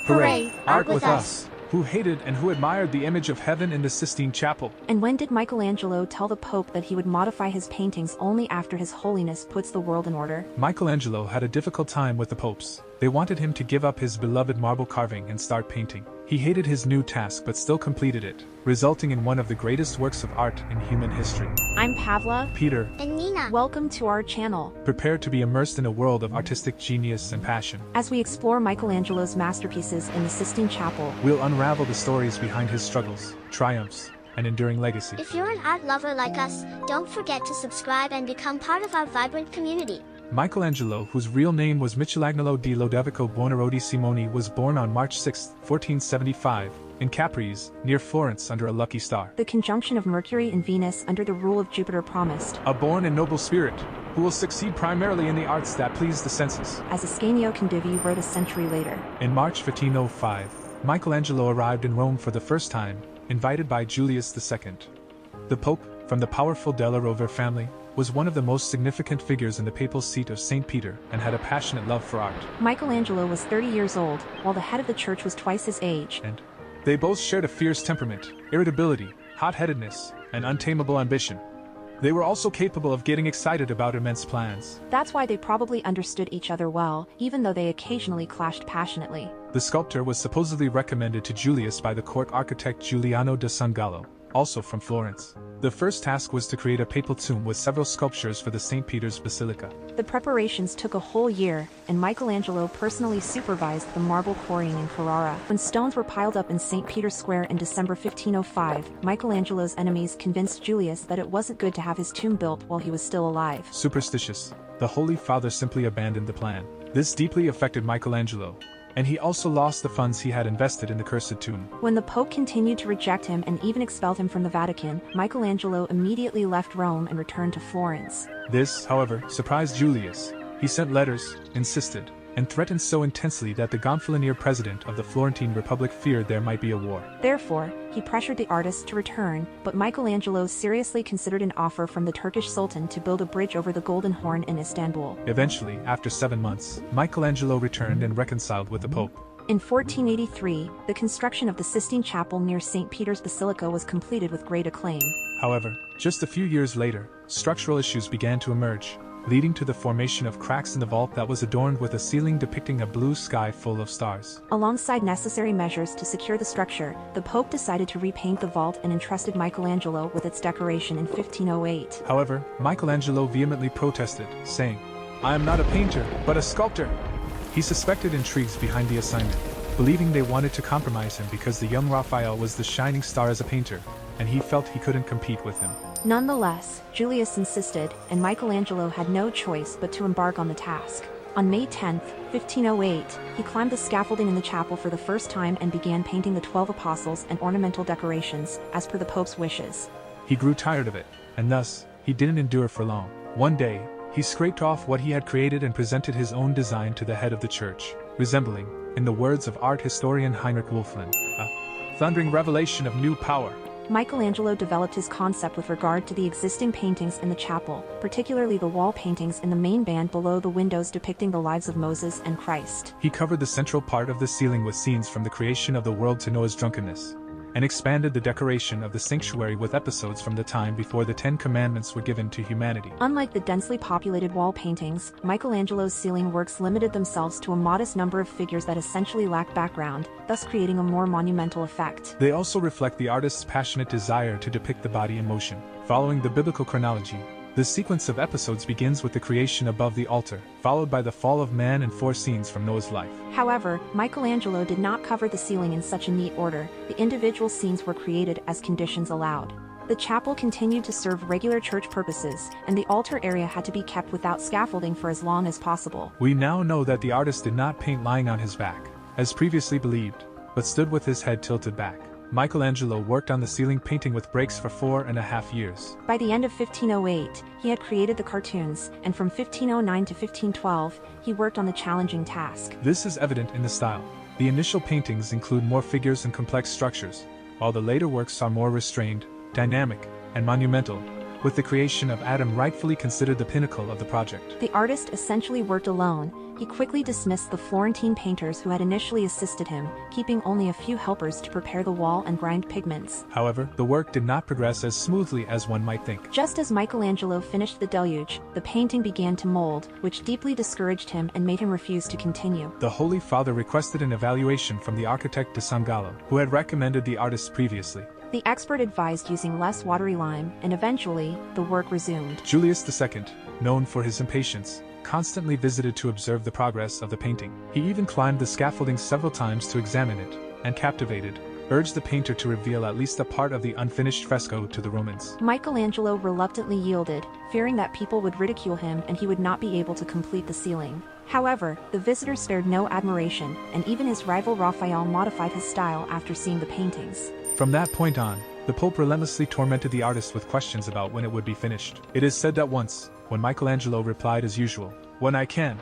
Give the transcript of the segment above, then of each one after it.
Hooray! Art with us! Who hated and who admired the image of heaven in the Sistine Chapel. And when did Michelangelo tell the Pope that he would modify his paintings only after His Holiness puts the world in order? Michelangelo had a difficult time with the popes. They wanted him to give up his beloved marble carving and start painting. He hated his new task but still completed it, resulting in one of the greatest works of art in human history. I'm Pavla, Peter, and Nina. Welcome to our channel. Prepare to be immersed in a world of artistic genius and passion. As we explore Michelangelo's masterpieces in the Sistine Chapel, We'll unravel the stories behind his struggles, triumphs, and enduring legacy. If you're an art lover like us, don't forget to subscribe and become part of our vibrant community. Michelangelo, whose real name was Michelangelo di Lodovico Buonarroti Simoni, was born on March 6, 1475, in Caprese, near Florence under a lucky star. the conjunction of Mercury and Venus under the rule of Jupiter promised. A born and noble spirit, who will succeed primarily in the arts that please the senses. As Ascanio Condivi wrote a century later. In March 1505, Michelangelo arrived in Rome for the first time, invited by Julius II. The Pope, from the powerful Della Rovere family, was one of the most significant figures in the papal seat of St. Peter and had a passionate love for art. Michelangelo was 30 years old, while the head of the church was twice his age. And they both shared a fierce temperament, irritability, hot-headedness, and untamable ambition. They were also capable of getting excited about immense plans. That's why they probably understood each other well, even though they occasionally clashed passionately. The sculptor was supposedly recommended to Julius by the court architect Giuliano da San Gallo, also from Florence. The first task was to create a papal tomb with several sculptures for the St. Peter's Basilica. The preparations took a whole year, and Michelangelo personally supervised the marble quarrying in Carrara. When stones were piled up in St. Peter's Square in December 1505, Michelangelo's enemies convinced Julius that it wasn't good to have his tomb built while he was still alive. Superstitious, the Holy Father simply abandoned the plan. This deeply affected Michelangelo, and he also lost the funds he had invested in the cursed tomb. When the Pope continued to reject him and even expelled him from the Vatican, Michelangelo immediately left Rome and returned to Florence. This, however, surprised Julius. He sent letters, insisted, and threatened so intensely that the Gonfalonier president of the Florentine Republic feared there might be a war. Therefore, he pressured the artist to return, but Michelangelo seriously considered an offer from the Turkish Sultan to build a bridge over the Golden Horn in Istanbul. Eventually, after 7 months, Michelangelo returned and reconciled with the Pope. In 1483, the construction of the Sistine Chapel near St. Peter's Basilica was completed with great acclaim. However, just a few years later, structural issues began to emerge, leading to the formation of cracks in the vault that was adorned with a ceiling depicting a blue sky full of stars. Alongside necessary measures to secure the structure, the Pope decided to repaint the vault and entrusted Michelangelo with its decoration in 1508. However, Michelangelo vehemently protested, saying, "I am not a painter, but a sculptor." He suspected intrigues behind the assignment, believing they wanted to compromise him because the young Raphael was the shining star as a painter, and he felt he couldn't compete with him. Nonetheless, Julius insisted, and Michelangelo had no choice but to embark on the task. On May 10, 1508, he climbed the scaffolding in the chapel for the first time and began painting the 12 apostles and ornamental decorations, as per the Pope's wishes. He grew tired of it, and thus, he didn't endure for long. One day, he scraped off what he had created and presented his own design to the head of the church, resembling, in the words of art historian Heinrich Wölfflin, a thundering revelation of new power. Michelangelo developed his concept with regard to the existing paintings in the chapel, particularly the wall paintings in the main band below the windows depicting the lives of Moses and Christ. He covered the central part of the ceiling with scenes from the creation of the world to Noah's drunkenness, and expanded the decoration of the sanctuary with episodes from the time before the 10 Commandments were given to humanity. Unlike the densely populated wall paintings, Michelangelo's ceiling works limited themselves to a modest number of figures that essentially lack background, thus creating a more monumental effect. They also reflect the artist's passionate desire to depict the body in motion. Following the biblical chronology, the sequence of episodes begins with the creation above the altar, followed by the fall of man and 4 scenes from Noah's life. However, Michelangelo did not cover the ceiling in such a neat order. The individual scenes were created as conditions allowed. The chapel continued to serve regular church purposes, and the altar area had to be kept without scaffolding for as long as possible. We now know that the artist did not paint lying on his back, as previously believed, but stood with his head tilted back. Michelangelo worked on the ceiling painting with breaks for 4.5 years. By the end of 1508, he had created the cartoons, and from 1509 to 1512, he worked on the challenging task. This is evident in the style. The initial paintings include more figures and complex structures, while the later works are more restrained, dynamic, and monumental, with the creation of Adam rightfully considered the pinnacle of the project. The artist essentially worked alone. He quickly dismissed the Florentine painters who had initially assisted him, keeping only a few helpers to prepare the wall and grind pigments. However, the work did not progress as smoothly as one might think. Just as Michelangelo finished the deluge, the painting began to mold, which deeply discouraged him and made him refuse to continue. The Holy Father requested an evaluation from the architect de San Gallo, who had recommended the artist previously. The expert advised using less watery lime, and eventually, the work resumed. Julius II, known for his impatience, constantly visited to observe the progress of the painting. He even climbed the scaffolding several times to examine it, and captivated, urged the painter to reveal at least a part of the unfinished fresco to the Romans. Michelangelo reluctantly yielded, fearing that people would ridicule him and he would not be able to complete the ceiling. However, the visitors spared no admiration, and even his rival Raphael modified his style after seeing the paintings. From that point on, the Pope relentlessly tormented the artist with questions about when it would be finished. It is said that once, when Michelangelo replied as usual, "When I can,"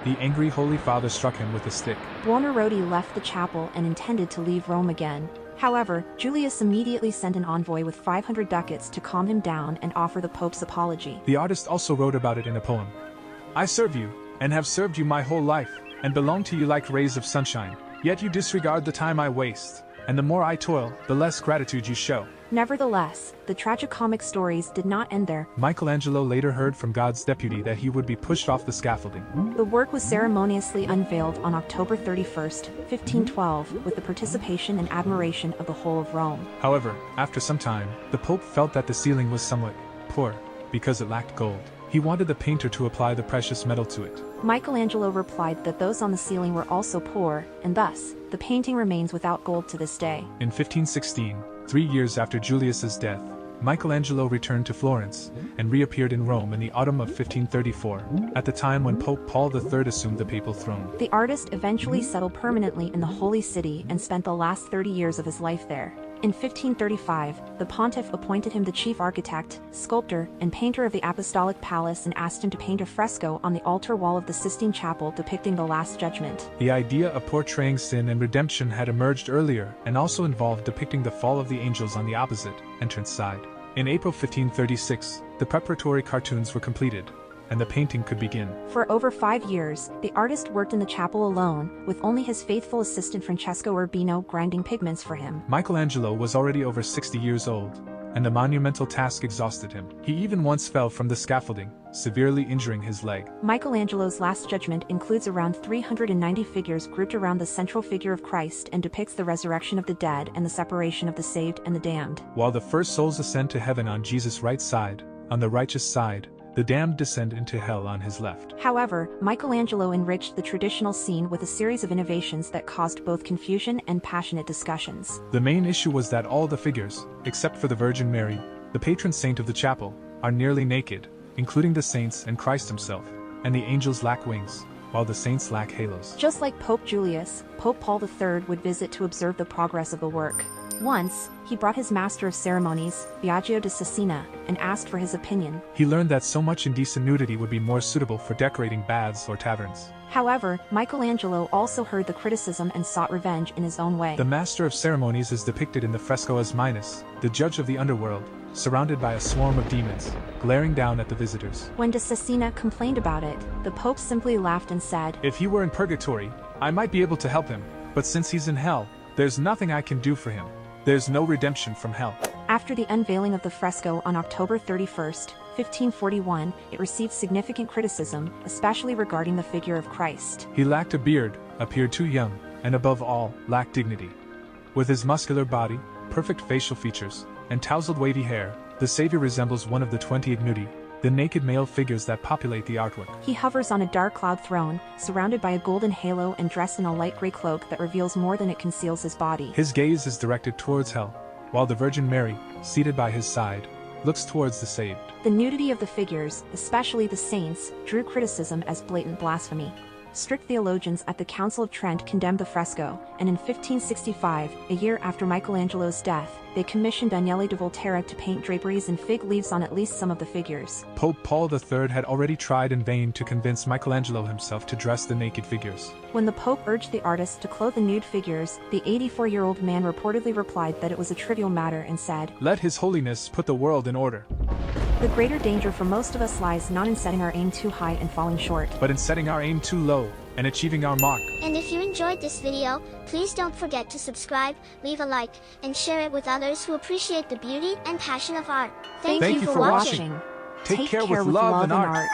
the angry Holy Father struck him with a stick. Buonarroti left the chapel and intended to leave Rome again. However, Julius immediately sent an envoy with 500 ducats to calm him down and offer the Pope's apology. The artist also wrote about it in a poem. "I serve you, and have served you my whole life, and belong to you like rays of sunshine. Yet you disregard the time I waste, and the more I toil, the less gratitude you show." Nevertheless, the tragicomic stories did not end there. Michelangelo later heard from God's deputy that he would be pushed off the scaffolding. The work was ceremoniously unveiled on October 31st, 1512, with the participation and admiration of the whole of Rome. However, after some time, the Pope felt that the ceiling was somewhat poor, because it lacked gold. He wanted the painter to apply the precious metal to it. Michelangelo replied that those on the ceiling were also poor, and thus, the painting remains without gold to this day. In 1516, 3 years after Julius's death, Michelangelo returned to Florence and reappeared in Rome in the autumn of 1534, at the time when Pope Paul III assumed the papal throne. The artist eventually settled permanently in the Holy City and spent the last 30 years of his life there. In 1535, the pontiff appointed him the chief architect, sculptor, and painter of the Apostolic Palace and asked him to paint a fresco on the altar wall of the Sistine Chapel depicting the Last Judgment. The idea of portraying sin and redemption had emerged earlier and also involved depicting the fall of the angels on the opposite entrance side. In April 1536, the preparatory cartoons were completed, and the painting could begin. For over 5 years, the artist worked in the chapel alone, with only his faithful assistant Francesco Urbino grinding pigments for him. Michelangelo was already over 60 years old, and the monumental task exhausted him. He even once fell from the scaffolding, severely injuring his leg. Michelangelo's Last Judgment includes around 390 figures grouped around the central figure of Christ and depicts the resurrection of the dead and the separation of the saved and the damned. While the first souls ascend to heaven on Jesus' right side, on the righteous side, the damned descend into hell on his left. However, Michelangelo enriched the traditional scene with a series of innovations that caused both confusion and passionate discussions. The main issue was that all the figures, except for the Virgin Mary, the patron saint of the chapel, are nearly naked, including the saints and Christ himself, and the angels lack wings, while the saints lack halos. Just like Pope Julius, Pope Paul III would visit to observe the progress of the work. Once, he brought his master of ceremonies, Biagio de Cesena, and asked for his opinion. He learned that so much indecent nudity would be more suitable for decorating baths or taverns. However, Michelangelo also heard the criticism and sought revenge in his own way. The master of ceremonies is depicted in the fresco as Minos, the judge of the underworld, surrounded by a swarm of demons, glaring down at the visitors. When de Cesena complained about it, the Pope simply laughed and said, "If he were in purgatory, I might be able to help him, but since he's in hell, there's nothing I can do for him. There's no redemption from hell." After the unveiling of the fresco on October 31st, 1541, it received significant criticism, especially regarding the figure of Christ. He lacked a beard, appeared too young, and above all, lacked dignity. With his muscular body, perfect facial features, and tousled wavy hair, the Savior resembles one of the 20 Ignudi, the naked male figures that populate the artwork. He hovers on a dark cloud throne, surrounded by a golden halo and dressed in a light gray cloak that reveals more than it conceals his body. His gaze is directed towards hell, while the Virgin Mary, seated by his side, looks towards the saved. The nudity of the figures, especially the saints, drew criticism as blatant blasphemy. Strict theologians at the Council of Trent condemned the fresco, and in 1565, a year after Michelangelo's death, they commissioned Daniele de Volterra to paint draperies and fig leaves on at least some of the figures. Pope Paul III had already tried in vain to convince Michelangelo himself to dress the naked figures. When the Pope urged the artist to clothe the nude figures, the 84-year-old man reportedly replied that it was a trivial matter and said, "Let His Holiness put the world in order." The greater danger for most of us lies not in setting our aim too high and falling short, but in setting our aim too low and achieving our mark. And if you enjoyed this video, please don't forget to subscribe, leave a like, and share it with others who appreciate the beauty and passion of art. Thank you for watching. Take care with love and art.